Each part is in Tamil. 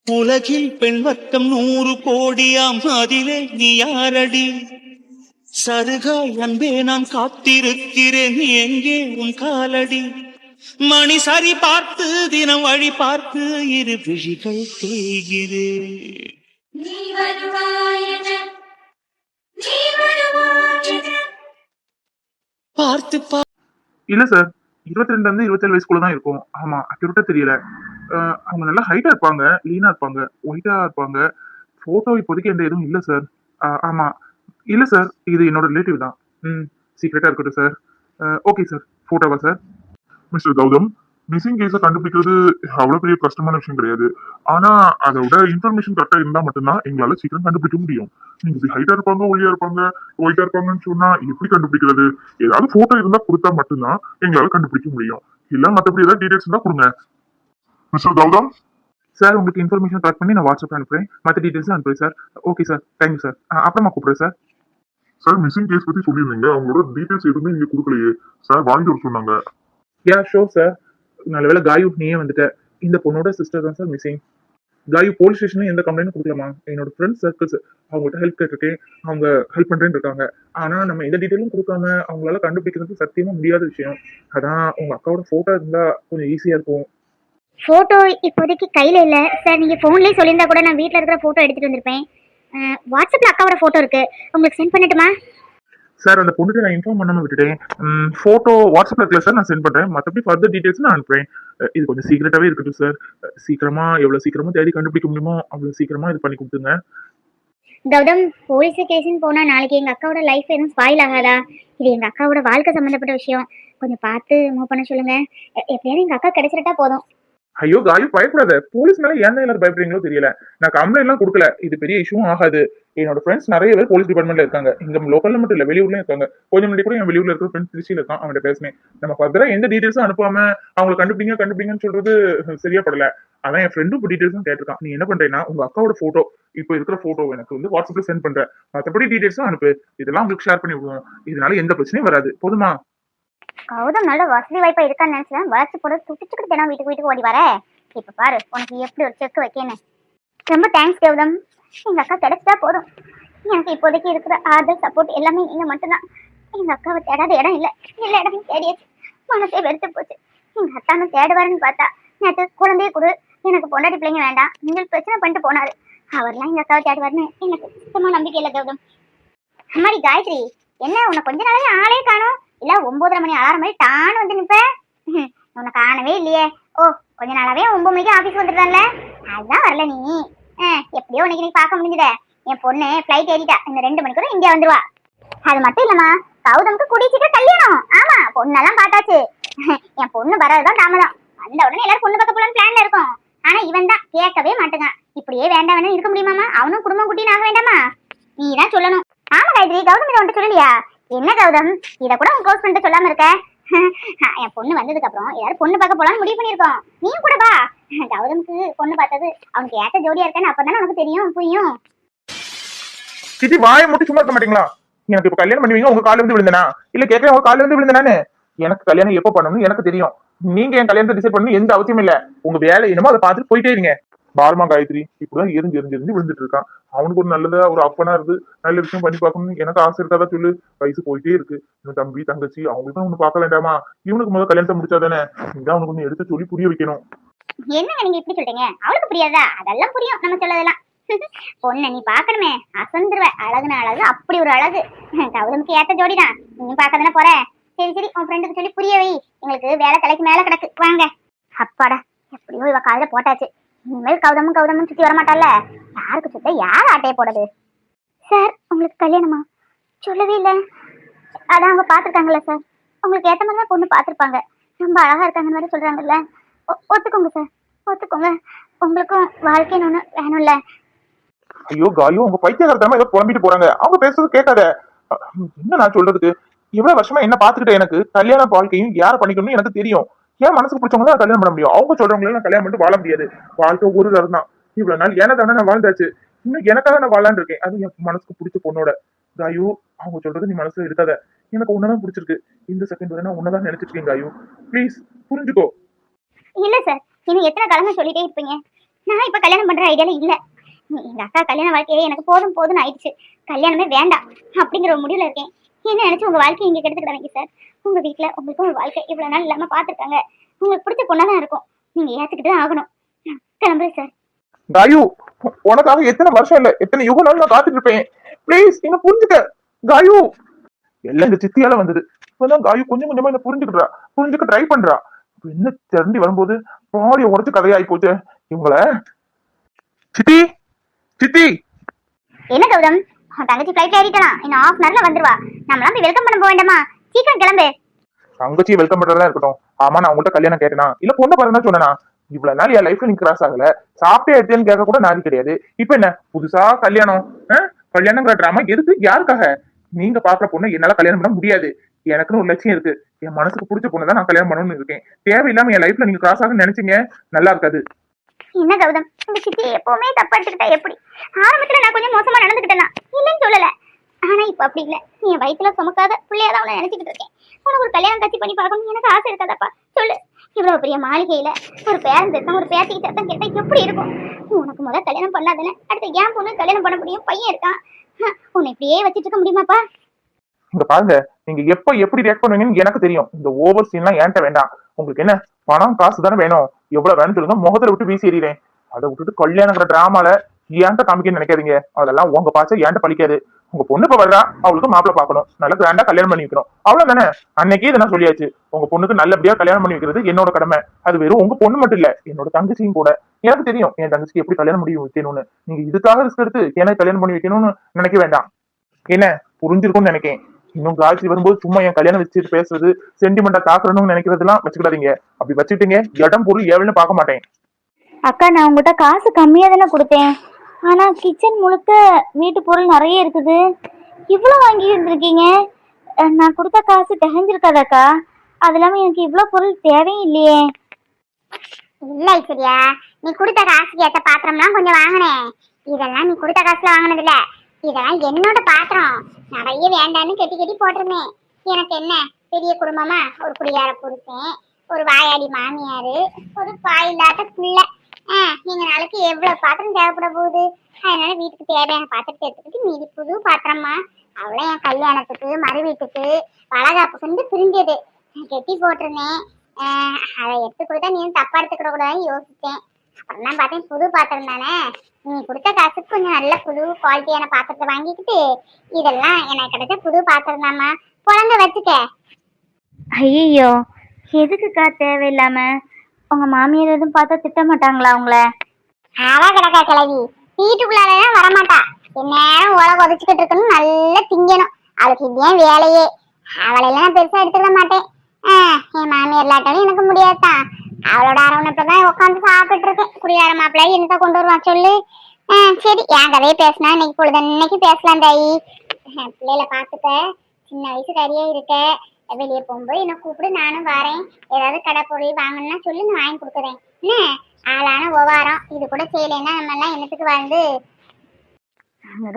உலகில் பெண் வர்க்கம் 100 கோடியாம், அதிலே நீ யாரடி? சருகாய் அன்பே நான் காத்திருக்கிறேன், எங்கே உன் காலடி? மணி சரி பார்த்து தினம் வழி பார்த்து இரு விழிகள் தேய்கிறேன். பார்த்து இல்ல சார், 22 இருந்து 27 வயசுக்குள்ள தான் இருக்கும். ஆமா, அக்யூரேட்டா தெரியல. அவங்க நல்லா ஹைட்டா இருப்பாங்க, லீனா இருப்பாங்க, ஒயிட்டா இருப்பாங்க. போட்டோ இப்போதைக்கு எந்த எதுவும் இல்ல சார். ஆமா, இல்ல சார், இது என்னோட ரிலேட்டிவ் தான். சீக்கிரட்டா இருக்கட்டும் சார். ஓகே சார், போட்டோவா சார்? மிஸ்டர் கௌதம், மிஸ்ஸிங் கேஸை கண்டுபிடிக்கிறது அவ்வளவு பெரிய கஷ்டமான விஷயம் கிடையாது. ஆனா அதோட இன்ஃபர்மேஷன் கரெக்டா இருந்தா மட்டும்தான் எங்களால சீக்கிரம் கண்டுபிடிக்க முடியும். நீங்க இப்படி ஹைட்டா இருப்பாங்க, ஒல்லியா இருப்பாங்க, ஒயிட்டா இருப்பாங்கன்னு சொன்னா எப்படி கண்டுபிடிக்கிறது? ஏதாவது போட்டோ இருந்தா கொடுத்தா மட்டும்தான் எங்களால கண்டுபிடிக்க முடியும். இல்ல மத்தபடி ஏதாவது டீடைல்ஸ் இருந்தா கொடுங்க. மிஸ்டர் கௌதம் சார், உங்களுக்கு இன்ஃபர்மேஷன் கலெக்ட் பண்ணி நான் வாட்ஸ்அப் அனுப்புறேன். மற்ற டீடைல்ஸ் அனுப்புறேன் sir. Okay sir, thank you sir. அப்புறமா கூப்பிடுறேன் சார். சார், மிஸ்ஸிங் கேஸ் பத்தி சொல்லியிருந்தீங்க, அவங்களோட டீடைல்ஸ் எதுவுமே நீங்க கொடுக்கலையே சார். வாங்கி வர சொன்னாங்க. யா ஷோ சார். நல்லவேளை காயு நீயே வந்துட்ட. இந்த பொண்ணோட சிஸ்டர் தான் சார் மிஸ்ஸிங். காயு போலீஸ் ஸ்டேஷன்ல எந்த கம்ப்ளைண்ட் கொடுக்கலாமா? என்னோட ஃப்ரெண்ட்ஸ் சர்க்கிள்ஸ் அவங்கள்ட்ட ஹெல்ப் கேட்டிருக்கேன். அவங்க ஹெல்ப் பண்றேன்னு இருக்காங்க. ஆனா நம்ம எந்த டீட்டெயிலும் கொடுக்காம அவங்களால கண்டுபிடிக்கிறது சத்தியமா முடியாத விஷயம். அதான் உங்க அக்காவோட போட்டோ இருந்தா கொஞ்சம் ஈஸியா இருக்கும். ஃபோட்டோ இப்போதைக்கு கையில் இல்லை சார். நீங்கள் ஃபோன்லேயே சொல்லியிருந்தா கூட நான் வீட்டில் இருக்கிற ஃபோட்டோ எடுத்துகிட்டு வந்திருப்பேன். வாட்ஸ்அப்பில் அக்காவோட ஃபோட்டோ இருக்குது, உங்களுக்கு சென்ட் பண்ணட்டுமா? சார், அந்த பொண்ணுக்கு நான் இன்ஃபார்ம் பண்ணாம விட்டுட்டேன். போட்டோ வாட்ஸ்அப்ல இருக்கல சார், நான் சென்ட் பண்றேன். மற்றபடி ஃபர்தர் டீடைல்ஸ் நான் அனுப்புறேன். இது கொஞ்சம் சீக்கிரட்டாவே இருக்கட்டும் சார். சீக்கிரமா எவ்வளவு சீக்கிரமா தேடி கண்டுபிடிக்க முடியுமோ அவ்வளவு சீக்கிரமா இது பண்ணி கொடுத்துங்க. கௌதம், போலீஸ் கேஸுன்னு போனால் நாளைக்கு எங்கள் அக்காவோட லைஃப் எதுவும் ஸ்பாயில் ஆகாதா? இது எங்கள் அக்காவோட வாழ்க்கை சம்மந்தப்பட்ட விஷயம். கொஞ்சம் பார்த்து மூவ் பண்ண சொல்லுங்க. எப்படியாவது எங்கள் அக்கா கிடைச்சிட்டா போதும். ஐயோ காயு, பயப்படாத. போலீஸ் மேல ஏன் எல்லாரும் பயப்படுறீங்களோ தெரியல. நான் கம்ப்ளைண்ட் எல்லாம் கொடுக்கல. இது பெரிய இஷ்யூவும் ஆகாது. என்னோட ஃப்ரெண்ட்ஸ் நிறைய பேர் போலீஸ் டிபார்ட்மெண்ட்ல இருக்காங்க. இங்க லோக்கல்ல மட்டும் இல்ல, வெளியூர்லயும் இருக்காங்க. கொஞ்சம் முன்னாடி கூட என் வெளியூர்ல இருக்கிற ஃப்ரெண்ட்ஸ் திருச்சியில இருக்கான், அவன்கிட்ட பேசினேன். நம்ம ஃபர்தரா எந்த டீடைல்ஸும் அனுப்பாம அவங்களை கண்டுபிடிங்கன்னு சொல்றது சரியா படல. அவன் என் ஃப்ரெண்டும் டீடைல்ஸும் கேட்டிருக்கான். நீ என்ன பண்றேன்னா, உங்க அக்காவோட போட்டோ, இப்போ இருக்கிற போட்டோ எனக்கு வந்து வாட்ஸ்அப்ல சென்ட் பண்றேன். மற்றபடி டீடைல்ஸும் அனுப்பு. இதெல்லாம் உங்களுக்கு ஷேர் பண்ணி விடுவோம். இதனால எந்த பிரச்சனையும் வராது. போதுமா? கௌதம் நல்ல வசதி வாய்ப்பா இருக்கான்னு நினைச்சேன். வளர்ச்சி போட துடிச்சுக்கிட்டு தினம் வீட்டுக்கு ஓடி வர. இப்ப பாரு உனக்கு எப்படி ஒரு செக் வைக்கேன்னு. ரொம்ப தேங்க்ஸ் கௌதம். எங்க அக்கா கிடைச்சா போதும். எனக்கு இப்போதைக்கு இருக்கிற ஆதர் சப்போர்ட் எல்லாமே நீங்க மட்டும்தான். எங்க அக்காவை தேடாத இடம் இல்லை, எல்லா இடமும் தேடியாச்சு. மனசே வெறுத்து போச்சு. எங்க அத்தான தேடுவாருன்னு பார்த்தா நேற்று குழந்தைய கொடு, எனக்கு பொண்டாட்டி பிள்ளைங்க வேண்டாம், நீங்கள் பிரச்சனை பண்ணிட்டு போனாரு. அவர்லாம் எங்க அக்காவை தேடுவாருன்னு எனக்கு சுத்தமா நம்பிக்கை இல்லை கௌதம். அம்மாடி காயத்ரி, என்ன உன்னை கொஞ்ச நாளாவே ஆளே காணும்? இல்ல 9:30 மணி அலாரம் மாதிரி டான்னு வந்து நிப்ப. உன்னை காணவே இல்லையே. ஓ, கொஞ்ச நாளாவே 9 மணிக்கு ஆபீஸ் வந்துடுறான்ல, அதுதான் வரல நீ. எப்படியோ உனக்கு நீ பார்க்க முடிஞ்சத. என் பொண்ணு ஃபிளைட் ஏறிட்டா, இந்த 2 மணிக்குள்ள இந்தியா வந்துருவா. அது மட்டும் இல்லம்மா, கௌதமுக்கு குடிச்சிட்டு கல்யாணம். ஆமா, பொண்ணெல்லாம் பார்த்தாச்சு. என் பொண்ணு வரதுதான் தாமதம். வந்த உடனே எல்லாரும் பொண்ணு பார்க்க போலான்னு பிளான்ல இருக்கும். ஆனா இவன் தான் கேட்கவே மாட்டேங்கான். இப்படியே வேண்டாம் வேணும் இருக்க முடியுமாமா? அவனும் குடும்பம் குட்டின்னு ஆக வேண்டாமா? நீ தான் சொல்லணும். ஆமா காயத்ரி, கௌதம் இதை வந்துட்டு சொல்லலையா? என்ன கௌதம், இதை கூட உன் க்ளோஸ் பண்ணிட்டு சொல்லாம இருக்க? என் பொண்ணு வந்ததுக்கு அப்புறம் எல்லாரும் பொண்ணு பார்க்க போலான்னு முடிவு பண்ணிருக்கோம். நீயும் கூட வா. கௌதமுக்கு பொண்ணு பார்த்தது அவனுக்கு ஏற்ற ஜோடியா இருக்கேன்னு அப்பதானே உனக்கு தெரியும் புரியும். சித்தி, வாயை முட்டி சும்மா இருக்க மாட்டீங்களா? எனக்கு இப்ப கல்யாணம் பண்ணுவீங்க, உங்க கால இருந்து விழுந்தனா? இல்ல கேட்கறேன், உங்க கால இருந்து விழுந்தனானு? எனக்கு கல்யாணம் எப்ப பண்ணணும்னு எனக்கு தெரியும். நீங்க என் கல்யாணத்தை டிசைட் பண்ணணும் எந்த அவசியம் இல்ல. உங்க வேலை என்னமோ அதை பார்த்துட்டு போயிட்டே இருங்க. பாருமா காயத்ரி, இப்படிதான் எரிஞ்சு விழுந்துட்டு இருக்கான். அவனுக்கு ஒரு நல்லதா ஒரு அப்பனா இருந்து நல்ல விஷயம் பண்ணி பார்க்கணும்னு எனக்கு ஆசை இருக்காதான் சொல்லு. வயசு போயிட்டே இருக்கு. இன்னும் தம்பி தங்கச்சி அவங்களுக்கு ஒண்ணு பார்க்க வேண்டாமா? இவனுக்கு முதல் கல்யாணத்தை முடிச்சாதானே. நீதான் அவனுக்கு ஒண்ணு எடுத்து சொல்லி புரிய வைக்கணும். என்ன நீங்க இப்படி சொல்றீங்க? அவளுக்கு புரியாதா? அதெல்லாம் புரியும் நம்ம சொல்லதெல்லாம். பொண்ணை நீ பாக்கணுமே, அசந்துருவ. அழகுன அழகு, அப்படி ஒரு அழகு. கௌதமுக்கு ஏத்த ஜோடிதான். நீ பாக்கதானே போற. சரி சரி, உன் ஃப்ரெண்டுக்கு சொல்லி புரிய வை. எங்களுக்கு வேலை தலைக்கு மேல கிடக்கு, வாங்க. அப்பாடா, எப்படியோ இவ காலையில போட்டாச்சு. இனிமேல் கௌதமும் சுத்தி வரமாட்டால. யாருக்கு சுத்த யார் ஆட்டையை போடுறது? சார், உங்களுக்கு கல்யாணமா? சொல்லவே இல்லை. அதான் அவங்க பாத்துருக்காங்கல்ல சார். உங்களுக்கு ஏத்த மாதிரி தான் பொண்ணு பாத்துருப்பாங்க. ரொம்ப அழகா இருக்காங்க மாதிரி சொல்றாங்கல்ல. ஒத்துக்கோங்க சார், ஒத்துக்கோங்க. உங்களுக்கும் வாழ்க்கைன்னு ஒண்ணு வேணும்ல. ஐயோ காயோ, உங்க பைத்தியகாரத்தனமா ஏதோ புலம்பிட்டு போறாங்க. அவங்க பேசுறது கேட்காத. என்ன நான் சொல்றதுக்கு? இவ்வளவு வருஷமா என்ன பாத்துக்கிட்ட எனக்கு கல்யாண வாழ்க்கையும் யார பண்ணிக்கணும்னு எனக்கு தெரியும். ஏன் மனசுக்கு பிடிச்சவங்க தான் கல்யாணம் பண்ண முடியும். அவங்க சொல்றவங்களே நான் கல்யாணம் பண்ணிட்டு வாழ முடியாது. வாழ்க்கை ஒரு தரம் தான். இவ்வளவு நாள் எனக்காக நான் வாழ்ந்தாச்சு. இன்னும் எனக்காக நான் வாழான்னு இருக்கேன். அது என் மனசுக்கு பிடிச்ச பொண்ணோட. காயு, அவங்க சொல்றது நீ மனசுல எடுக்காத. எனக்கு உன்னதான் பிடிச்சிருக்கு. இந்த செகண்ட் வரை நான் உன்னதான் நினைச்சிட்டு இருக்கேன் காயு. ப்ளீஸ் புரிஞ்சுக்கோ. இல்ல சார், இன்னும் எத்தனை கிழமை சொல்லிட்டே இருப்பீங்க? நான் இப்ப கல்யாணம் பண்ற ஐடியால இல்ல. எங்க அக்கா கல்யாண வாழ்க்கையே எனக்கு போதும் போதும்னு ஆயிடுச்சு. கல்யாணமே வேண்டாம் அப்படிங்கிற ஒரு முடிவுல இருக்கேன். என்ன நினைச்சு உங்க வாழ்க்கையை இங்க கெடுத்துக்கிடாதீங்க சார். உங்க வீட்டுல உங்களுக்கும் ஒரு வாழ்க்கை இவ்வளவு நாள் இல்லாம பாத்துருக்காங்க. உங்களுக்கு பிடிச்ச பொண்ணாதான் இருக்கும். நீங்க ஏத்துக்கிட்டு தான் ஆகணும். கிளம்புறேன் சார். காயு, உனக்காக எத்தனை வருஷம் இல்ல எத்தனை யுக நாள் நான் காத்துட்டு இருப்பேன். ப்ளீஸ் என்ன புரிஞ்சுக்க காயு. எல்லாம் இந்த சித்தியால வந்தது. இப்பதான் காயு கொஞ்சம் கொஞ்சமா என்ன புரிஞ்சுக்க ட்ரை பண்றா. என்ன திரண்டி வரும்போது பாடிய உடச்சு கதையாயி போச்சு இவங்கள. சித்தி சித்தி. என்ன கௌதம், உன் தங்கச்சி ஃபிளைட் ஏறிட்டலாம். இன்னும் ½ hourல வந்துருவா. நம்மளாம் போய் வெல்கம் பண்ண போக வேண்டாமா? சீக்கிரம் கிளம்பு. தங்கச்சி வெல்கம் பண்றதா இருக்கட்டும். ஆமா, நான் உங்கள்கிட்ட கல்யாணம் கேட்டேனா இல்ல பொண்ணு பாருன்னா சொன்னா? இவ்வளவு நாள் என் லைஃப்ல நீ கிராஸ் ஆகல. சாப்பிட்டே எடுத்தேன்னு கேட்க கூட நாரி கிடையாது. இப்ப என்ன புதுசா கல்யாணம்? கல்யாணங்கிற டிராமா எதுக்கு? யாருக்காக? நீங்க பாக்குற பொண்ணு என்னால கல்யாணம் பண்ண முடியாது. எனக்குன்னு ஒரு லட்சியம் இருக்கு. என் மனசுக்கு பிடிச்ச பொண்ணு தான் நான் கல்யாணம் பண்ணணும்னு இருக்கேன். தேவையில்லாம என் லைஃப்ல நீங்க கிராஸ் ஆகுன்னு நினைச்சீங்க, நல்லா இருக்காது. என்ன கௌதம், இந்த சித்தி எப்பவுமே தப்பா எடுத்துக்கிட்டா எப்படி? ஆரம்பத்துல நான் கொஞ்சம் மோசமா நடந்துக்கிட்டேனா இல்லைன்னு சொல்லல. ஆனா இப்ப அப்படி இல்ல. நீ என் வயிற்றுல சுமக்காத பிள்ளையாதான் அவளை நினைச்சுக்கிட்டு இருக்கேன். உனக்கு ஒரு கல்யாணம் காட்சி பண்ணி பார்க்கணும் எனக்கு ஆசை இருக்காதாப்பா? சொல்லு. இவ்வளவு பெரிய மாளிகையில ஒரு பேரன் சத்தம் ஒரு பேத்திக்கு சத்தம் கேட்டா எப்படி இருக்கும்? உனக்கு முதல் கல்யாணம் பண்ணாதானே அடுத்த ஏன் பொண்ணு கல்யாணம் பண்ண முடியும்? பையன் இருக்கான். உன்னை இப்படியே வச்சுட்டு இருக்க முடியுமாப்பா? இங்க பாருங்க, நீங்க எப்ப எப்படி ரியாக்ட் பண்ணுவீங்கன்னு எனக்கு தெரியும். இந்த ஓவர் சீன்லாம் என்கிட்ட வேண்டாம். உங்களுக்கு என்ன பணம் காசு தானே வேணும்? எவ்வளவு வேணும் சொல்லுங்க, முகத்துல விட்டு வீசி எறிறேன். அதை விட்டுட்டு கல்யாணங்கிற டிராமால ஏன்ட்ட காமிக்கன்னு நினைக்காதீங்க. அதெல்லாம் உங்க பாச்ச ஏன்ட்ட பழிக்காது. உங்க பொண்ணு இப்ப வர்றா, அவளுக்கு மாப்பிள்ள பாக்கணும், நல்ல கிராண்டா கல்யாணம் பண்ணி வைக்கணும், அவ்வளவுதானே. அன்னைக்கே இதை நான் சொல்லியாச்சு. உங்க பொண்ணுக்கு நல்லபடியா கல்யாணம் பண்ணி வைக்கிறது என்னோட கடமை. அது வெறும் உங்க பொண்ணு மட்டும் இல்ல, என்னோட தங்கச்சியும் கூட. எனக்கு தெரியும் என் தங்கச்சிக்கு எப்படி கல்யாணம் பண்ணி வைக்கணும்னு. நீங்க இதுக்காக ரிஸ்க் எடுத்து எனக்கு கல்யாணம் பண்ணி வைக்கணும்னு நினைக்க வேண்டாம். என்ன புரிஞ்சிருக்கும்னு நினைக்கிறேன். இன்னும் காட்சி வரும்போது சும்மா என் கல்யாணம் வச்சுட்டு பேசுறது, சென்டிமெண்டா தாக்குறணும்னு நினைக்கிறதுலாம் வச்சுக்கிடாதீங்க. அப்படி வச்சுட்டீங்க இடம் பொருள் ஏவல்னு பார்க்க மாட்டேன். அக்கா, நான் உங்ககிட்ட காசு கம்மியா தானே கொடுத்தேன். ஆனா கிச்சன் முழுக்க வீட்டு பொருள் நிறைய இருக்குது. இவ்வளவு வாங்கி இருந்திருக்கீங்க. நான் கொடுத்த காசு திகஞ்சிருக்காதாக்கா? அது இல்லாம எனக்கு இவ்வளவு பொருள் தேவையும் இல்லையே. இல்ல சரியா, நீ கொடுத்த காசுக்கு ஏத்த பாத்திரம்லாம் கொஞ்சம் வாங்கினேன். இதெல்லாம் நீ கொடுத்த காசுல வாங்கினது இல்ல. இதெல்லாம் என்னோட பாத்திரம். நிறைய வேண்டான்னு கெட்டி போட்டிருந்தேன். எனக்கு என்ன பெரிய குடும்பமா? ஒரு குடியார புருஷன், ஒரு வாயாடி மாமியாரு, ஒரு பாயில்லாத பிள்ளை. நீங்க நாளைக்கு எவ்வளவு பாத்திரம் தேவைப்பட போகுது? அதனால வீட்டுக்கு தேவையான பாத்திரத்தை எடுத்துக்கிட்டு மீதி புது பாத்திரமா அவ்வளோ என் கல்யாணத்துக்கு மறு வீட்டுக்கு வளகாப்புக்கு பிரிஞ்சது கெட்டி போட்டிருந்தேன். அதை எடுத்து கொடுத்தா நீ தப்பா எடுத்துக்கிட கூடாதுன்னு யோசிச்சேன். அப்புறம் தான் பார்த்தேன் புது பாத்திரம் தானே, நீ கொடுத்த காசுக்கு கொஞ்சம் நல்ல புது குவாலிட்டியான பாத்திரத்தை வாங்கிக்கிட்டு இதெல்லாம் எனக்கு கிடைச்ச புது பாத்திரம் தாம்மா, குழந்தை வச்சுக்க. ஐயோ, எதுக்குக்கா தேவையில்லாம? உங்க மாமியார் எதுவும் பார்த்தா திட்ட மாட்டாங்களா உங்கள? அவ கிடக்கா கிளவி, வீட்டுக்குள்ளாலதான் வரமாட்டா. எந்நேரம் உலக உதச்சிக்கிட்டு இருக்கணும், நல்லா திங்கணும். அவளுக்கு இதுதான் வேலையே. அவளையெல்லாம் நான் பெருசா எடுத்துக்க மாட்டேன். என் மாமியார் இல்லாட்டாலும் எனக்கு முடியாதுதான். அவளோட அரவணைப்புலதான் உட்காந்து சாப்பிட்டு இருக்கேன். குடியார மாப்பிள்ளை என்னத்த கொண்டு வருவான் சொல்லு. சரி, என் கதையை பேசினா இன்னைக்கு பொழுதன்னைக்கு பேசலாம் தாயி. பிள்ளைல பாத்துக்க, சின்ன வயசு கறியே இருக்க. வெளியே போகும்போது என்ன கூப்பிடு, நானும் வரேன். ஏதாவது கடை பொருள் வாங்கணும்னா சொல்லி நான் வாங்கி கொடுக்குறேன். என்ன ஆளான ஒவாரம் இது கூட செய்யலைன்னா நம்ம எல்லாம் என்னத்துக்கு வாழ்ந்து.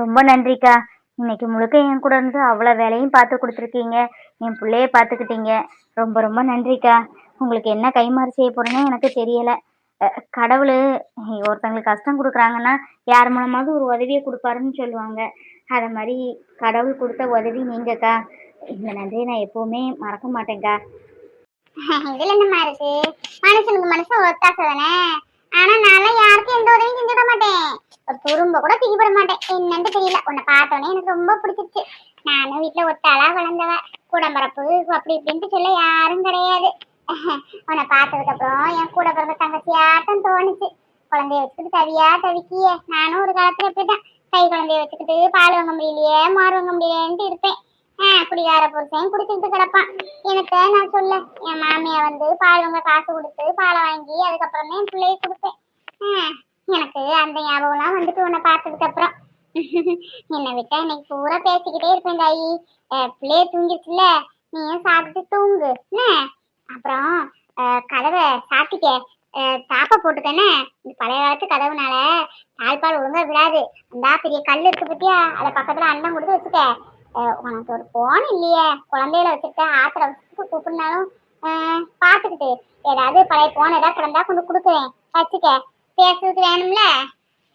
ரொம்ப நன்றிக்கா. இன்னைக்கு முழுக்க என் கூட இருந்து அவ்வளோ வேலையும் பார்த்து கொடுத்துருக்கீங்க. என் பிள்ளைய பார்த்துக்கிட்டீங்க. ரொம்ப ரொம்ப நன்றிக்கா. உங்களுக்கு என்ன கைமாறு செய்ய போறேன்னு எனக்கு தெரியலை. கடவுள் ஒருத்தங்களுக்கு கஷ்டம் கொடுக்குறாங்கன்னா யார் மூலமாவது ஒரு உதவியை கொடுப்பாருன்னு சொல்லுவாங்க. அதை மாதிரி கடவுள் கொடுத்த உதவி நீங்கக்கா. இந்த நன்றியை நான் எப்பவுமே மறக்க மாட்டேன்க்கா. இதுல என்னமா இருக்கு? மனுஷனுக்கு மனுஷன் ஒத்தாசை தானே. ஆனா நான் யாருக்கும் எந்த உதவியும் செஞ்சிட மாட்டேன். ஒரு துரும்ப கூட தூக்கிப்பட மாட்டேன். என்னன்னு தெரியல, உன்னை பார்த்தோன்னே எனக்கு ரொம்ப பிடிச்சிருச்சு. நானும் வீட்டுல ஒத்தாளா வளர்ந்தவ. கூடம்பரப்பு அப்படி இப்படின்ட்டு சொல்ல யாரும் கிடையாது. உன்னை பார்த்ததுக்கு அப்புறம் என் கூட பிறந்த தங்கச்சியாட்டம் தோணுச்சு. குழந்தைய வச்சுக்கிட்டு தவியா தவிக்கிய. நானும் ஒரு காலத்துல எப்படிதான் கை குழந்தைய வச்சுக்கிட்டு பால் வாங்க முடியலையே மாறு வாங்க முடியலன்ட்டு இருப்பேன். குடிகார புருஷன் குடிச்சுக்கிட்டு கிடப்பான். எனக்கு நான் சொல்ல என் மாமியா வந்து பால் வாங்க காசு கொடுத்து பாலை வாங்கி அதுக்கப்புறமே என் பிள்ளைய கொடுப்பேன். எனக்கு அந்த ஞாபகம்லாம் வந்துட்டு உன்னை பார்த்ததுக்கு அப்புறம் என்னை விட்டா இன்னைக்கு பூரா பேசிக்கிட்டே இருப்பேன் தாயி. பிள்ளைய தூங்கிடுச்சுல, நீயும் சாப்பிட்டு தூங்கு. என்ன அப்புறம் கதவை சாத்திக்க தாப்பா போட்டுக்கன்னு. இந்த பழைய காலத்து கதவுனால தாழ்பால் ஒழுங்கா விடாது. அந்த பெரிய கல் இருக்கு பத்தியா, அதை பக்கத்துல அண்ணன் கொடுத்து வச்சுக்க. உனக்கு ஒரு போன் இல்லையே, குழந்தையில வச்சுருக்க ஆத்திர வச்சுட்டு கூப்பிடுனாலும் பார்த்துக்கிட்டு ஏதாவது பழைய போன் ஏதாவது கிடந்தா கொண்டு கொடுக்குறேன் வச்சுக்க. பேசுறதுக்கு வேணும்ல.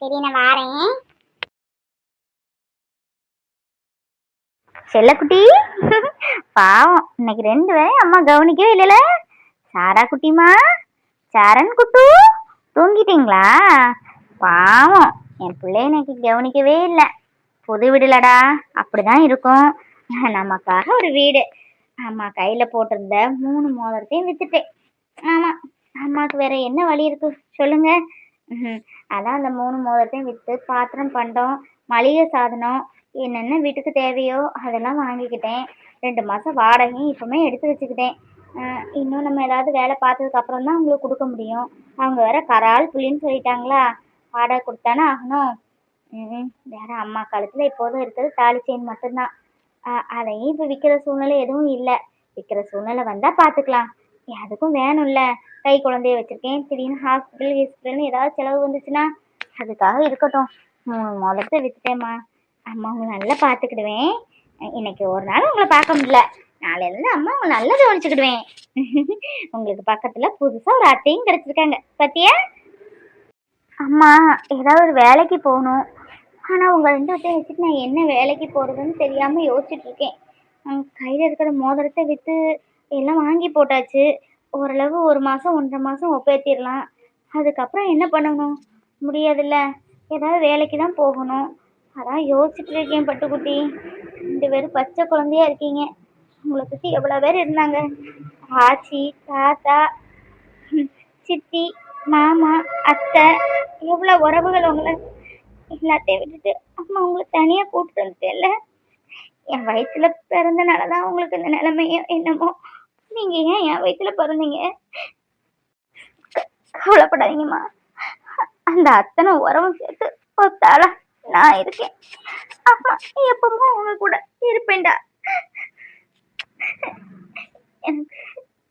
சரி நான் வாரேன். செல்லக்குட்டி பாவம் இன்னைக்கு 2 பேரும் அம்மா கவனிக்கவே இல்லைல. சாரா குட்டிமா, சரண் குட்டு தூங்கிட்டீங்களா? பாவம் என் பிள்ளை இன்னைக்கு கவனிக்கவே இல்லை. புது வீடுலடா அப்படிதான் இருக்கும். நமக்காக ஒரு வீடு. அம்மா கையில போட்டிருந்த 3 மோதிரத்தையும் வித்துட்டேன். ஆமா, அம்மாவுக்கு வேற என்ன வழி இருக்கு சொல்லுங்க. அதான் அந்த 3 மோதிரத்தையும் வித்து பாத்திரம் பண்டம் மளிகை சாதனம் என்னென்ன வீட்டுக்கு தேவையோ அதெல்லாம் வாங்கிக்கிட்டேன். 2 மாசம் வாடகையும் இப்பவுமே எடுத்து வச்சுக்கிட்டேன். இன்னும் நம்ம ஏதாவது வேலை பார்த்ததுக்கு அப்புறம் தான் உங்களுக்கு கொடுக்க முடியும். அவங்க வேற கரால் புள்ளின்னு சொல்லிட்டாங்களா, வாடகை கொடுத்தானே ஆகணும். வேற அம்மா காலத்துல இப்போதும் இருக்கிறது தாலி செயின் மட்டும்தான். அதையும் இப்போ விற்கிற சூழ்நிலை எதுவும் இல்லை. விற்கிற சூழ்நிலை வந்தா பார்த்துக்கலாம். அதுக்கும் வேணும்ல. கை குழந்தைய வச்சிருக்கேன், திடீர்னு ஹாஸ்பிட்டல்னு ஏதாவது செலவு வந்துச்சுன்னா அதுக்காக இருக்கட்டும். 3 மோதிரத்தை வித்துட்டேம்மா. அம்மா உங்களை நல்லா பார்த்துக்கிடுவேன். இன்னைக்கு ஒரு நாள் உங்களை பார்க்க முடியல, நாளையிலேருந்து அம்மா உங்களை நல்லா கவனிச்சுக்கிடுவேன். உங்களுக்கு பக்கத்துல புதுசா ஒரு அத்தையும் கிடைச்சிருக்காங்க பத்தியா? அம்மா ஏதாவது ஒரு வேலைக்கு போகணும். ஆனால் உங்கள் 2 பேர்த்தையும் வச்சுட்டு நான் என்ன வேலைக்கு போகிறதுன்னு தெரியாமல் யோசிச்சுட்டு இருக்கேன். கையில் இருக்கிற மோதிரத்தை விற்று எல்லாம் வாங்கி போட்டாச்சு. ஓரளவு 1 மாதம் 1.5 மாதம் ஒப்பேற்றிடலாம். அதுக்கப்புறம் என்ன பண்ணணும்? முடியாதுல்ல. ஏதாவது வேலைக்கு தான் போகணும். அதான் யோசிச்சுட்டு இருக்கேன். பட்டுக்குட்டி 2 பேரும் பச்சை குழந்தையா இருக்கீங்க. உங்களை சுற்றி எவ்வளோ பேர் இருந்தாங்க. ஆச்சி, தாத்தா, சித்தி, மாமா, அத்தை, எவ்வளோ உறவுகள். உங்களை எல்லாத்தையும் விட்டுட்டு அம்மா உங்களை தனியா கூப்பிட்டு வந்துட்டேன்ல. என் வயிற்றுல பிறந்தனாலதான் உங்களுக்கு இந்த நிலைமையோ என்னமோ. நீங்க ஏன் என் வயிற்றுல பிறந்தீங்க? கவலைப்படாதீங்கம்மா. அந்த அத்தனை உறவும் சேர்த்து ஒத்தாளா நான் இருக்கேன். அம்மா எப்பவும் உங்க கூட இருப்பேன்டா. எனக்கு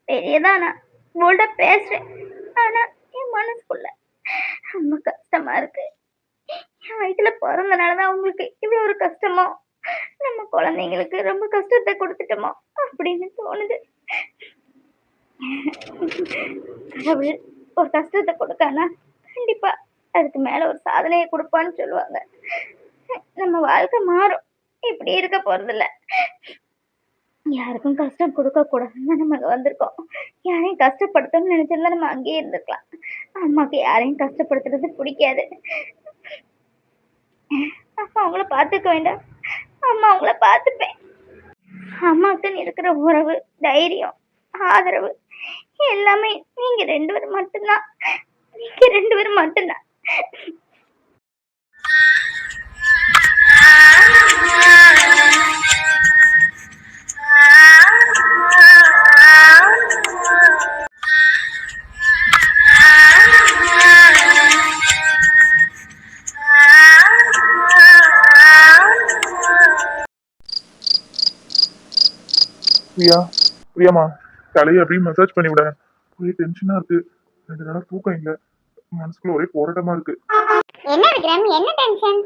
பெரியதான் நான் போல்டா பேசுறேன். ஆனா என் மனசுக்குள்ள ரொம்ப கஷ்டமா இருக்கு. என் வயிற்றுல பிறந்தனாலதான் உங்களுக்கு இவ்வளவு ஒரு கஷ்டமோ, நம்ம குழந்தைங்களுக்கு ரொம்ப கஷ்டத்தை கொடுத்துட்டோமோ அப்படின்னு தோணுது. கடவுள் ஒரு கஷ்டத்தை கொடுக்கானா கண்டிப்பா அதுக்கு மேல ஒரு சாதனையை கொடுப்பான்னு சொல்லுவாங்க. நம்ம வாழ்க்கை மாறும், இப்படி இருக்க போறதில்ல. யாருக்கும் கஷ்டம் கொடுக்க கூடாதுன்னு நம்ம அங்க வந்திருக்கோம். யாரையும் கஷ்டப்படுத்தணும்னு நினைச்சிருந்தா நம்ம அங்கேயே இருந்திருக்கலாம். அம்மாக்கு யாரையும் கஷ்டப்படுத்துறது பிடிக்காது. அப்பா அவங்கள பார்த்துக்க வேண்டாம், அம்மா அவங்கள பார்த்துப்பேன். அம்மாக்குன்னு இருக்கிற உறவு, தைரியம், ஆதரவு எல்லாமே நீங்க 2 பேரும் மட்டும்தான். நீங்க 2 பேரும் மட்டும்தான். பிரியாமா தலையை அப்படியே மசாஜ் பண்ணி விட. ஒரே டென்ஷனா இருக்கு. 2 நாளா தூக்கம் இல்ல. மனசுக்குள்ள ஒரே போராட்டமா இருக்கு. என்ன விக்ரம், என்ன டென்ஷன்?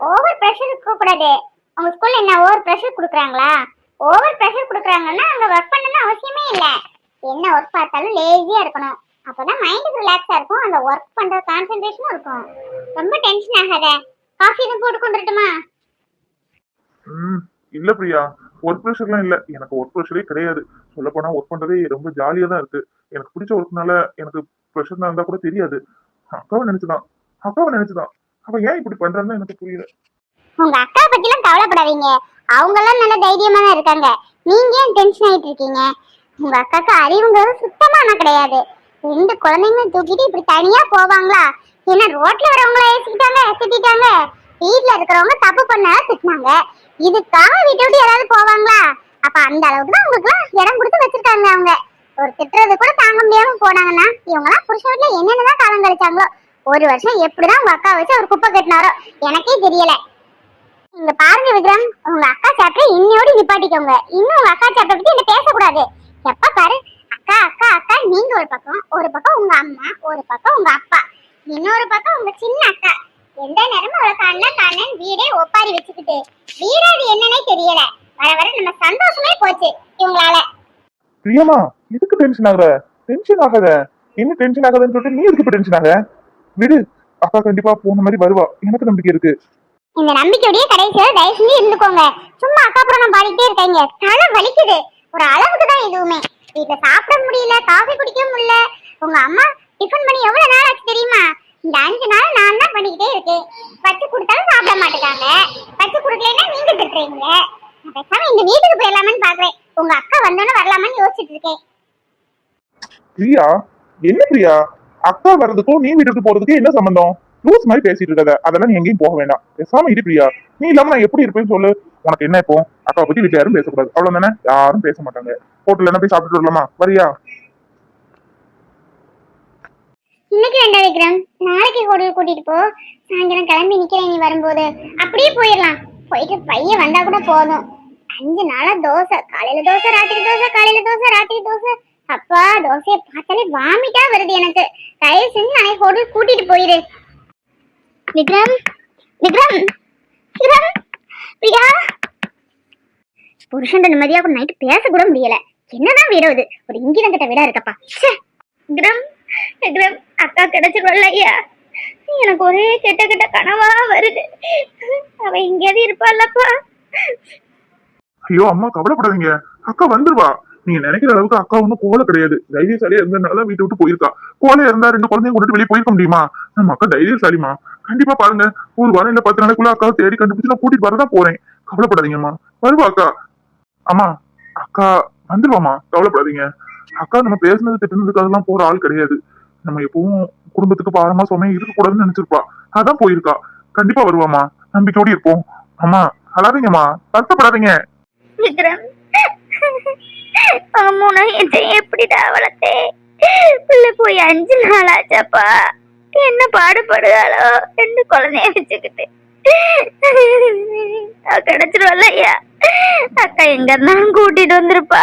ஓவர் பிரஷர் இருக்க கூடாது. உங்க ஸ்கூல்ல என்ன ஓவர் பிரஷர் கொடுக்குறாங்களா? ஓவர் பிரஷர் கொடுக்குறாங்கன்னா அங்க ஒர்க் பண்ணணும்னு அவசியமே இல்ல. என்ன ஒர்க் பார்த்தாலும் லேசியா இருக்கணும். அப்பதான் மைண்டுக்கு ரிலாக்ஸா இருக்கும். அந்த ஒர்க் பண்ற கான்சென்ட்ரேஷனும் இருக்கும். ரொம்ப டென்ஷன் ஆகாத. காஃபி எதுவும் போட்டு கொண்டுட்டுமா? இல்ல பிரியா, ஒர்க் ப்ரெஷர்லாம் இல்ல. எனக்கு ஒர்க் ப்ரெஷரே கிடையாது. சொல்ல போனா ஒர்க் பண்றதே ரொம்ப ஜாலியா தான் இருக்கு. எனக்கு பிடிச்ச ஒர்க்னால எனக்கு ப்ரெஷர்னா இருந்தா கூட தெரியாது. அக்காவை நினைச்சுதான். அவ ஏன் இப்படி பண்றான்னு எனக்கு புரியல. உங்க அக்கா பத்திலாம் கவலைப்படாதீங்க. அவங்க எல்லாம் நல்ல தைரியமா தான் இருக்காங்க. நீங்க ஏன் டென்ஷன் ஆயிட்டு இருக்கீங்க? உங்க அக்காக்கு அறிவுங்கிறது சுத்தமா கிடையாது. 2 குழந்தைங்க தூக்கிட்டு இப்படி தனியா போவாங்களா? ஏன்னா ரோட்ல வரவங்கள ஏசிக்கிட்டாங்க, திட்டாங்க. வீட்டுல இருக்கிறவங்க தப்பு பண்ணா திட்டினாங்க. இதுக்காக வீட்டை விட்டு யாராவது போவாங்களா? அப்ப அந்த அளவுக்கு தான் உங்களுக்கு எல்லாம் இடம் கொடுத்து வச்சிருக்காங்க. அவங்க ஒரு திட்டுறது கூட தாங்க முடியாம போனாங்கன்னா இவங்க எல்லாம் புருஷ வீட்டுல என்னென்னதான் காலம் கழிச்சாங்களோ. 1 வருஷம் எப்படிதான் உங்க அக்கா வச்சு அவர் குப்பை கட்டினாரோ எனக்கே தெரியல. இங்க பாருங்க விக்ரம், உங்க அக்கா சாப்டர் இன்னையோட நிப்பாட்டிக்கோங்க. இன்னும் உங்க அக்கா சாப்டர் பத்தி என்ன பேசக்கூடாது. எப்ப பாரு அக்கா அக்கா அக்கா. நீங்க ஒரு பக்கம் உங்க அம்மா, ஒரு பக்கம் உங்க அப்பா, இன்னொரு பக்கம் உங்க சின்ன அக்கா. எந்த நேரமும் அவளை காணன் வீடே ஒப்பாரி வச்சுக்கிட்டு வீடாது என்னன்னே தெரியல. வர வர நம்ம சந்தோஷமே போச்சு இவங்களால. பிரியமா எதுக்கு டென்ஷன் ஆகுற? டென்ஷன் ஆகாத. என்ன டென்ஷன் ஆகாதுன்னு சொல்லிட்டு நீ எதுக்கு டென்ஷன் ஆக? விடு, அக்கா கண்டிப்பா போன மாதிரி வருவா, எனக்கு நம்பிக்கை இருக்கு. இந்த நம்பிக்கையோடய கடைசியா தயவு செஞ்சு இருந்துக்கோங்க. சும்மா அக்கா புறம் பாடிட்டே இருக்காங்க, தலை வலிக்குது. ஒரு அளவுக்கு தான் எதுவுமே. வீட்டுல சாப்பிட முடியல, காஃபி குடிக்க முடியல. உங்க அம்மா டிஃபன் பண்ணி எவ்வளவு நாள் ஆச்சு தெரியுமா? இந்த 5 நாள் நான் தான் பண்ணிக்கிட்டே இருக்கேன். வச்சு கொடுத்தாலும் சாப்பிட மாட்டேங்காங்க, வச்சு கொடுக்கலன்னா நீங்க திட்டுறீங்க. நான் பேசாம இந்த வீட்டுக்கு போயிடலாமான்னு பாக்குறேன். உங்க அக்கா வந்தோன்னு வரலாமான்னு யோசிச்சுட்டு இருக்கேன். பிரியா, என்ன பிரியா, அக்கா வர்றதுக்கும் நீ வீட்டுக்கு போறதுக்கு என்ன சம்பந்தம்? லூஸ் மாதிரி பேசிட்டு இருக்காத, அதெல்லாம் நீ எங்கேயும் போக வேண்டாம், பேசாம இரு பிரியா. நீ இல்லாம நான் எப்படி இருப்பேன்னு சொல்லு. உனக்கு என்ன இப்போ? அக்காவை பத்தி வீட்டுல யாரும் பேசக்கூடாது, அவ்வளவு தானே? யாரும் பேச மாட்டாங்க. ஹோட்டல்ல என்ன போய் சாப்பிட்டுட்டு வரலாமா? வரியா? இன்னைக்கு வேண்டாம் விக்ரம், நாளைக்கு ஹோட்டல் கூட்டிட்டு போ. சாயந்தரம் கிளம்பி நிக்கிறேன் நீ வரும்போது. அப்படியே போயிடலாம். போயிட்டு பையன் வந்தா கூட போதும். 5 நாளா தோசை, காலையில தோசை, ராத்திரி தோசை, காலையில தோசை, ராத்திரி தோசை. அப்பா, தோசையை பார்த்தாலே வாமிட்டா வருது எனக்கு. தயவு செஞ்சு நாளைக்கு ஹோட்டல் கூட்டிட்டு போயிரு. விக்ரம், விக்ரம், விக்ரம், பிரியா. புருஷன் நிம்மதியா கூட நைட்டு பேச கூட முடியல. என்னதான் வீடு இது? ஒரு இங்கிதம் கிட்ட வீடா இருக்கப்பா. விக்ரம், விக்ரம், அக்கா கிடைச்சிருவல்ல ஐயா. எனக்கு ஒரே கெட்ட கெட்ட கனவா வருது. அவ இங்கேயாவது இருப்பாள்லப்பா. ஐயோ அம்மா, கவலைப்படாதீங்க, அக்கா வந்துருவா. நீங்க நினைக்கிற அளவுக்கு அக்கா ஒன்னும் கோலை கிடையாது. தைரியசாலியா இருந்ததுனால வீட்டை விட்டு போயிருக்கா. கோலை இருந்தா 2 குழந்தையும் கொண்டுட்டு வெளியே போயிருக்க முடியுமா? நம்ம அக்கா தைரியசாலிமா. கண்டிப்பா பாருங்க, ஒரு வாரம் இல்ல 10 நாளைக்குள்ள அக்காவை தேடி கண்டுபிடிச்சு நான் கூட்டிட்டு வரதான் போறேன். கவலைப்படாதீங்கம்மா, வருவா அக்கா. அம்மா, அக்கா வந்துருவாமா, கவலைப்படாதீங்க. அக்கா நம்ம பேசுனது திட்டுனதுக்காகலாம் போற ஆள் கிடையாது. நம்ம எப்பவும் குடும்பத்துக்கு பாரமா சுமையா இருக்க கூடாதுன்னு நினைச்சிருப்பா, அதான் போயிருக்கா. கண்டிப்பா வருவாமா, நம்பிக்கையோட இருப்போம். அம்மா அழாதீங்கம்மா, வருத்தப்படாதீங்க. விக்ரம், அம்முனா என்னை எப்படிடா வளர்த்தே? பிள்ளை போய் 5 நாள் ஆச்சாப்பா. என்ன பாடுபடுதாளோ 2 குழந்தைய வச்சுக்கிட்டு. கிடைச்சிருவல்ல ஐயா. அக்கா எங்க இருந்தாலும் கூட்டிட்டு வந்திருப்பா.